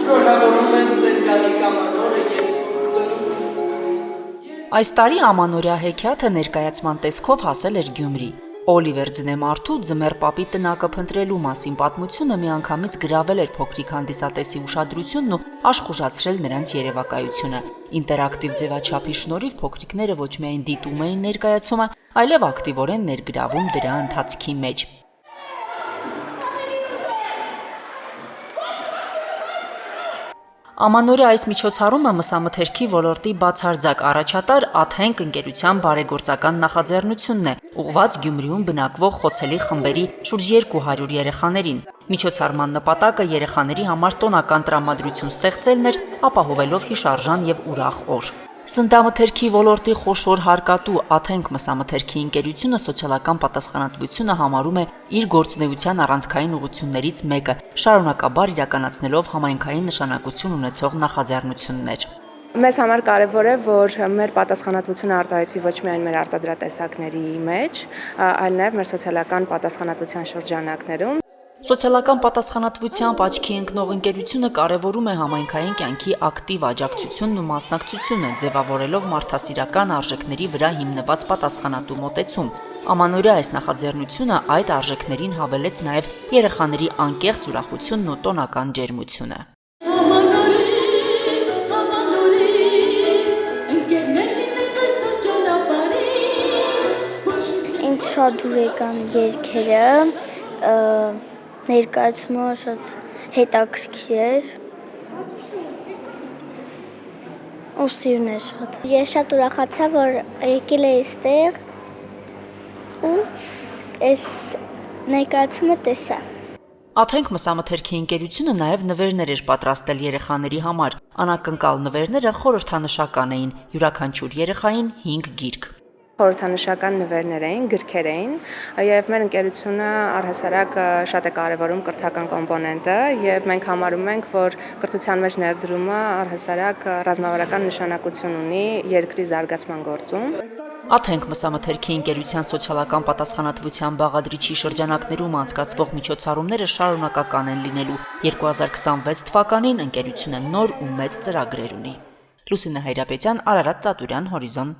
Շնորհավորում եմ ձեր գալիք ամանորը եւ Այս տարի ամանորյա հեքիաթը ներկայացման տեսքով հասել էր Գյումրի։ Օլիվեր Ձնեմարդու Ձմեռ պապի տնակը փնտրելու մասին պատմությունը միանգամից գրավել էր փոքրիկ հանդիսատեսի ուշադրությունն ու աշխուժացրել նրանց երևակայությունը։ Ինտերակտիվ ձևաչափի շնորհիվ փոքրիկները ոչ միայն դիտում էին ներկայացումը, այլև ակտիվորեն ներգրավում դրա ընթացքի մեջ։ Ամանորյա այս միջոցառումը մսամթերքի ոլորտի բացարձակ առաջատար «Աթենք» ընկերության բարեգործական նախաձեռնությունն է, ուղղված Գյումրիում բնակվող խոցելի խմբերի շուրջ 200 երեխաներին։ Միջոցառման նպատակը երեխաների համար տոնական տրամադրություն ստեղծելն էր, ապահովելով հիշարժան եւ ուրախ օր։ Սննդամթերքի ոլորտի խոշոր հարկատու «Աթենք» մսամթերքի ընկերությունը սոցիալական պատասխանատվությունը համարում է իր գործունեության առանցքային ուղղություններից մեկը, շարունակաբար իրականացնելով համայնքային նշանակություն ունեցող նախաձեռնություններ։ Մեզ համար կարևոր է, որ մեր պատասխանատվությունը արտահայտվի ոչ միայն մեր արտադրատեսակների մեջ, այլ նաև մեր սոցիալական պատասխանատվության շրջանակներում։ Սոցիալական պատասխանատվությամբ աչքի ընկնող ընկերությունը կարևորում է համայնքային կյանքի ակտիվ աջակցությունն ու մասնակցությունը, ձևավորելով մարդասիրական արժեքների վրա հիմնված պատասխանատու մոտեցում։ Ամանորյա այս նախաձեռնությունը այդ արժեքներին հավելեց նաև երեխաների անկեղծ ուրախությունն ու տոնական ջերմությունը։ Ինձ շատ դուր եկան երգերը, ներկայացումը շատ հետաքրքիր էր ու սիրուն էր շատ։ Ես շատ ուրախացա, որ եկել էի այստեղ ու այս ներկայացումը տեսա։ Աթենք մսամթերքի ընկերությունը նաև նվերներ էր պատրաստել երեխաների համար։ Անակնկալ նվերները խորհրդանշական էին, յուրաքանչյուր երեխային 5 գիրք։ Խորհրդանշական նվերներ էին, գրքեր էին, եւ մեր ընկերությունը առհասարակ շատ է կարևորում կրթական կոմպոնենտը եւ մենք համարում ենք, որ կրթության մեջ ներդրումը առհասարակ ռազմավարական նշանակություն ունի երկրի զարգացման գործում։ Աթենք մսամթերքի ընկերության սոցիալական պատասխանատվության բաղադրիչի շրջանակներում անցկացվող միջոցառումները շարունակական են լինելու։ 2026 թվականին ընկերությունը նոր ու մեծ ծրագրեր ունի։ Լուսինե Հայրապետյան, Արարատ Ծատուրյան, Հորիզոն